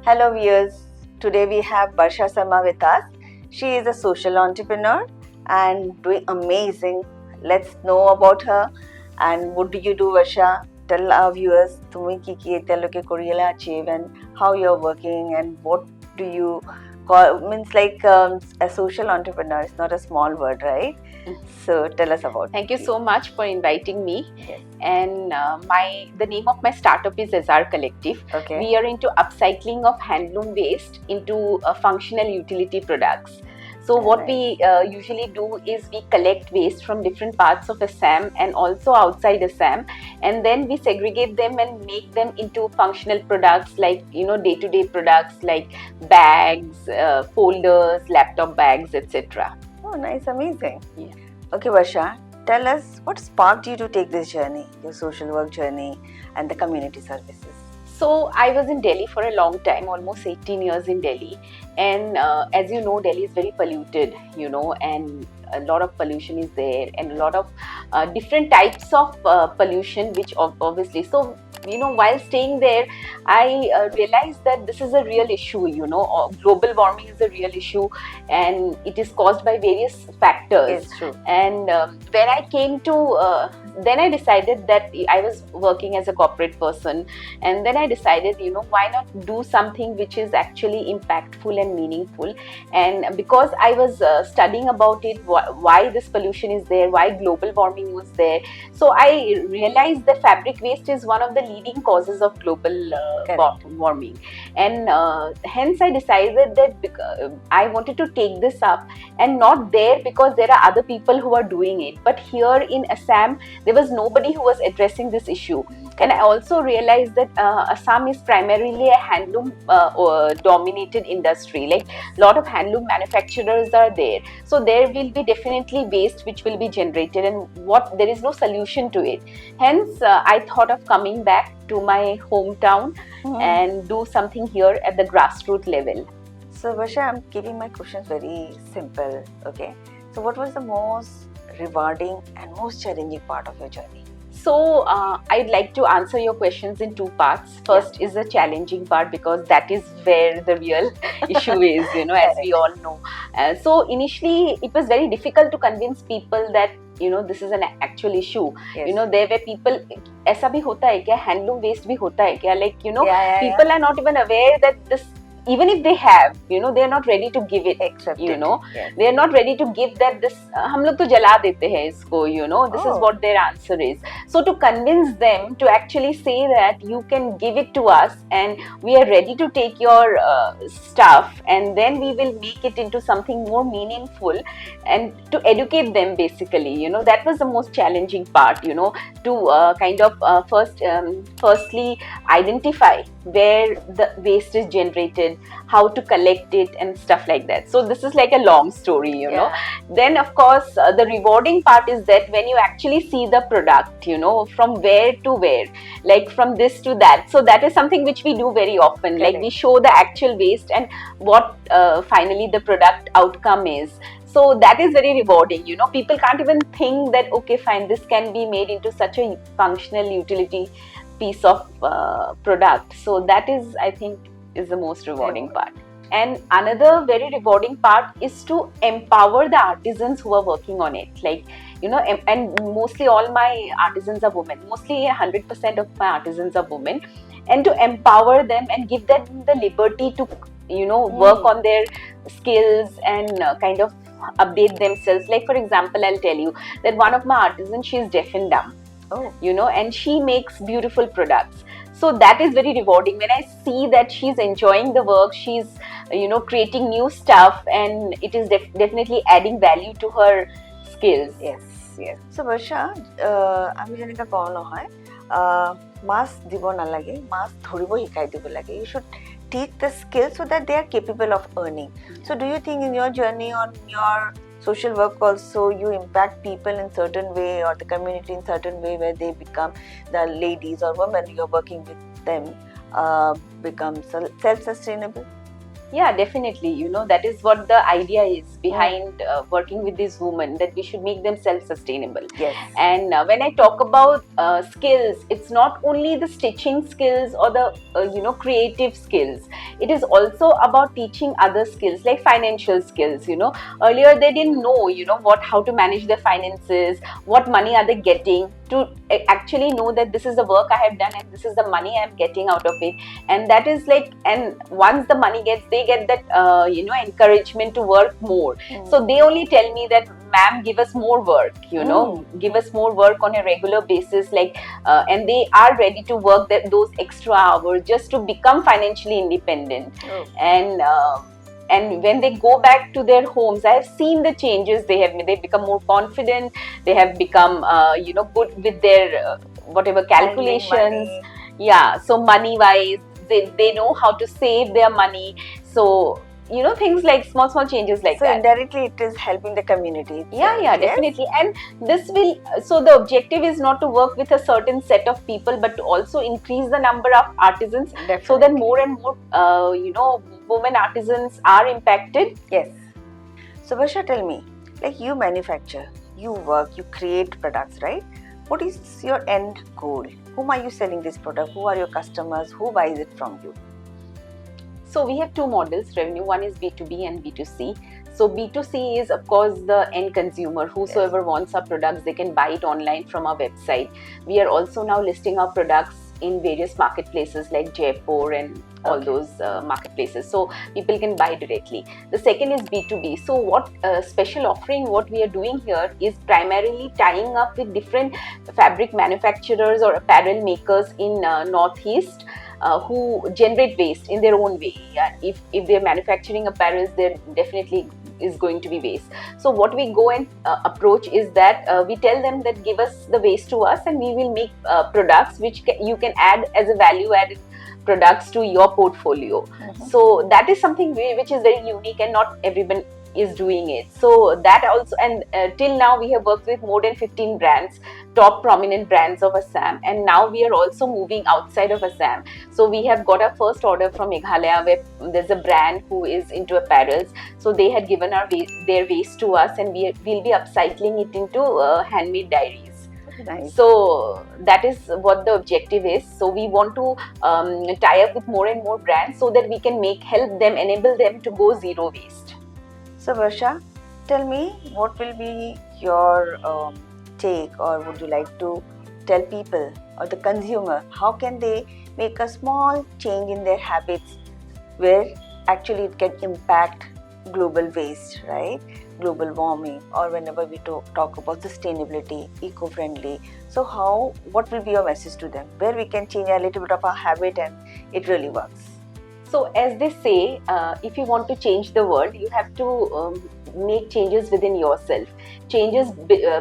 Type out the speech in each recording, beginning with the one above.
Hello viewers, today we have Barsha Sharma with us. She is a social entrepreneur and doing amazing. Let's know about her and what do you do, Barsha? Tell our viewers tumi ki teloke koriyala achieve and how you're working and what do you call, means like a social entrepreneur is not a small word, right? So tell us about Thank you so much for inviting me. Yes. And the name of my startup is Azar Collective. Okay. We are into upcycling of handloom waste into functional utility products. So what we usually do is we collect waste from different parts of Assam and also outside Assam, and then we segregate them and make them into functional products like day-to-day products like bags, folders, laptop bags, etc. Oh, nice, amazing. Yeah. Okay, Barsha, tell us what sparked you to take this journey, your social work journey and the community services. So I was in Delhi for a long time, almost 18 years in Delhi. And as you know, Delhi is very polluted, and a lot of pollution is there and a lot of different types of pollution, which obviously, so while staying there, I realized that this is a real issue, global warming is a real issue and it is caused by various factors. It's true. And when I came to, then I decided that I was working as a corporate person, and then I decided, why not do something which is actually impactful and meaningful. And because I was studying about it, why this pollution is there, why global warming was there, so I realized that fabric waste is one of the leading causes of global warming. And hence I decided that I wanted to take this up, and not there because there are other people who are doing it, but here in Assam there was nobody who was addressing this issue. And I also realized that Assam is primarily a handloom dominated industry. Like a lot of handloom manufacturers are there, so there will be definitely waste which will be generated, and there is no solution to it. Hence I thought of coming back to my hometown and do something here at the grassroots level. So Barsha, I'm keeping my questions very simple. Okay, so what was the most rewarding and most challenging part of your journey? So I'd like to answer your questions in two parts. First is the challenging part, because that is where the real issue is, as we all know. So initially it was very difficult to convince people that this is an actual issue. Yes. There were people, ऐसा भी होता है क्या, handloom waste भी होता है क्या, like people are not even aware that this, even if they have, they are not ready to give it. Accept it. Yes. They are not ready to give that this, हम लोग तो जला देते हैं इसको, this is what their answer is. So to convince them to actually say that you can give it to us and we are ready to take your stuff, and then we will make it into something more meaningful, and to educate them basically, that was the most challenging part, to kind of firstly identify where the waste is generated, how to collect it and stuff like that. So this is like a long story, Then of course the rewarding part is that when you actually see the product, from where to where, like from this to that. So that is something which we do very often. Correct. Like we show the actual waste and what finally the product outcome is. So that is very rewarding, People can't even think that, okay, fine, this can be made into such a functional utility piece of product. So that is, I think, is the most rewarding part. And another very rewarding part is to empower the artisans who are working on it. Like, and mostly all my artisans are women. Mostly 100% of my artisans are women. And to empower them and give them the liberty to, work on their skills and kind of update themselves. Like, for example, I'll tell you that one of my artisans, she is deaf and dumb. Oh. And she makes beautiful products. So that is very rewarding when I see that she's enjoying the work, she's creating new stuff, and it is definitely adding value to her skills. Yes. So Barsha, আমি জানি কা কোন হয় মাছ দিব না লাগে, মাছ ধৰিব শিকাই দিব লাগে. You should teach the skills so that they are capable of earning. So do you think in your journey on your social work also you impact people in certain way or the community in certain way where they become, the ladies or women you're working with them become self-sustainable? Yeah, definitely. That is what the idea is behind working with these women, that we should make them self-sustainable. Yes. And when I talk about skills, it's not only the stitching skills or the creative skills. It is also about teaching other skills like financial skills. Earlier they didn't know what how to manage their finances, what money are they getting, to actually know that this is the work I have done and this is the money I am getting out of it. And that is like, and once the money gets, they get that encouragement to work more. So they only tell me that, ma'am, give us more work, give us more work on a regular basis, like and they are ready to work those extra hours just to become financially independent. And when they go back to their homes, I have seen the changes they have made. They become more confident, they have become good with their whatever calculations. Yeah, so money wise, they know how to save their money. So things like small changes like so that. indirectly it is helping the community itself. Yeah, Yes? definitely. And this will, so the objective is not to work with a certain set of people, but to also increase the number of artisans. Definitely. So that more and more women artisans are impacted. Yes. So Barsha, tell me, like you manufacture, you work, you create products, right? What is your end goal? Whom are you selling this product? Who are your customers? Who buys it from you? So we have two models revenue. One is B2B and B2C. So B2C is of course the end consumer. Whosoever wants our products, they can buy it online from our website. We are also now listing our products in various marketplaces like Jaipur and all those marketplaces, so people can buy directly. The second is B2B. So what special offering what we are doing here is primarily tying up with different fabric manufacturers or apparel makers in Northeast who generate waste in their own way. Yeah? If they're manufacturing apparels, there definitely is going to be waste. So what we go and approach is that we tell them that give us the waste to us and we will make products which you can add as a value added products to your portfolio. So that is something which is very unique and not everyone is doing it. So that also, and till now we have worked with more than 15 brands, top prominent brands of Assam, and now we are also moving outside of Assam. So we have got our first order from Meghalaya, where there's a brand who is into apparels. So they had given their waste to us, and we'll be upcycling it into handmade diaries. Nice. So that is what the objective is. So we want to tie up with more and more brands so that we can help them, enable them to go zero waste. So Barsha, tell me, what will be your take, or would you like to tell people or the consumer how can they make a small change in their habits where actually it can impact global waste, right? Global warming, or whenever we talk about sustainability, eco-friendly. So what will be your message to them where we can change a little bit of our habit and it really works? So as they say, if you want to change the world, you have to make changes within yourself. Changes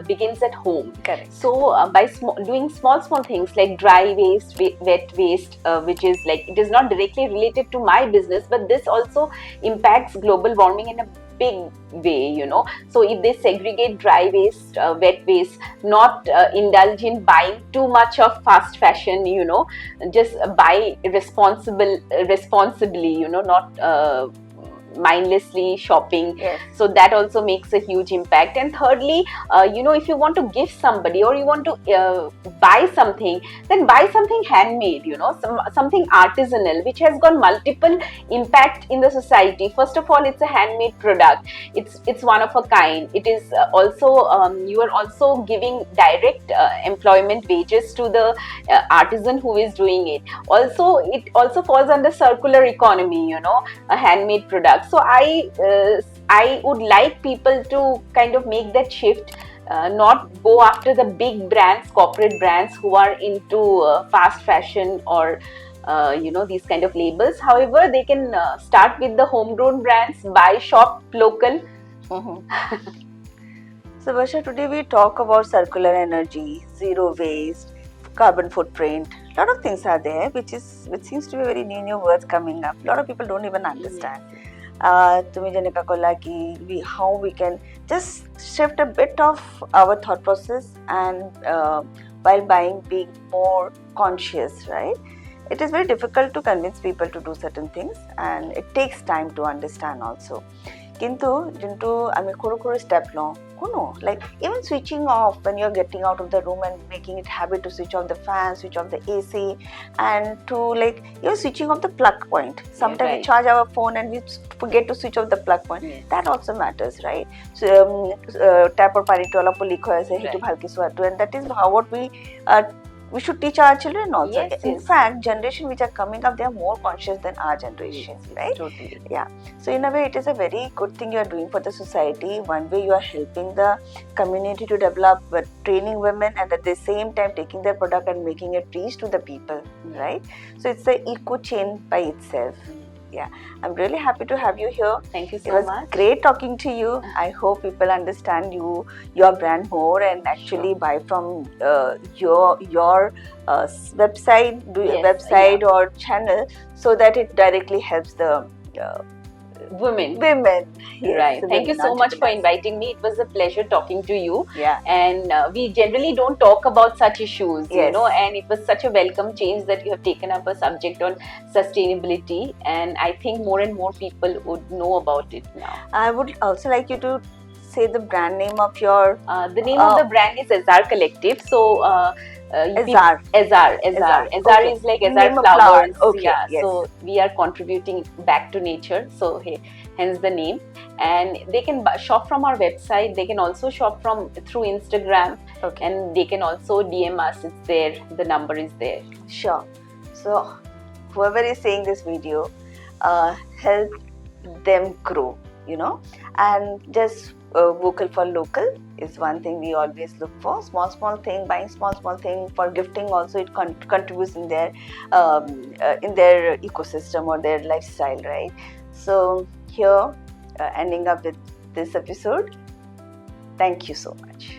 begins at home. Correct. So by doing small things like dry waste, wet waste, which is like, it is not directly related to my business, but this also impacts global warming in a big way, So if they segregate dry waste, wet waste, not indulge in buying too much of fast fashion, just buy responsibly, not mindlessly shopping. Yes. So that also makes a huge impact. And thirdly, if you want to give somebody or you want to buy something, then buy something handmade, something artisanal, which has got multiple impact in the society. First of all, it's a handmade product. It's one of a kind. It is also you are also giving direct employment wages to the artisan who is doing it. Also, it also falls under circular economy, a handmade product. So I would like people to kind of make that shift, not go after the big brands, corporate brands who are into fast fashion or these kind of labels. However, they can start with the homegrown brands, buy, shop local. So Barsha, today we talk about circular energy, zero waste, carbon footprint. A lot of things are there which seems to be very new words coming up. A lot of people don't even understand. तुम्ही जेणे का Cola की how we can just shift a bit of our thought process and while buying, being more conscious, right? it is very difficult to convince people to do certain things, and it takes time to understand also. Kintu jintu ami kuru step long kuno, like even switching off when you're getting out of the room and making it habit to switch off the fan, switch off the AC, and to like you're switching off the plug point. Sometimes we charge our phone and we forget to switch off the plug point. That also matters, right? So tap or pani to ala puli khoya se hitu bhalki swatu, and that is how what we should teach our children also. In fact, generation which are coming up, they are more conscious than our generation, right? Totally. Yeah. So in a way, it is a very good thing you are doing for the society. One way you are helping the community to develop, training women, and at the same time taking their product and making it reach to the people, right? So it's the eco chain by itself. Yeah, I'm really happy to have you here. Thank you so much. It was great talking to you. I hope people understand your brand more and actually buy from your website or channel, so that it directly helps the women. Yes, right. Thank you so much for inviting me. It was a pleasure talking to you. Yeah. And we generally don't talk about such issues, you know, and it was such a welcome change that you have taken up a subject on sustainability, and I think more and more people would know about it now. I would also like you to say the brand name of your... the name of the brand is Azar Collective. So Ezaar. Ezaar okay. Is like Ezaar flowers. Okay. Yeah. So we are contributing back to nature. So hence the name. And they can shop from our website. They can also shop through Instagram. Okay. And they can also DM us. It's there. The number is there. Sure. So whoever is seeing this video, help them grow, you know, and just vocal for local is one thing we always look for. Small thing, buying small thing for gifting also, it contributes in their ecosystem or their lifestyle, right? So here, ending up with this episode. Thank you so much.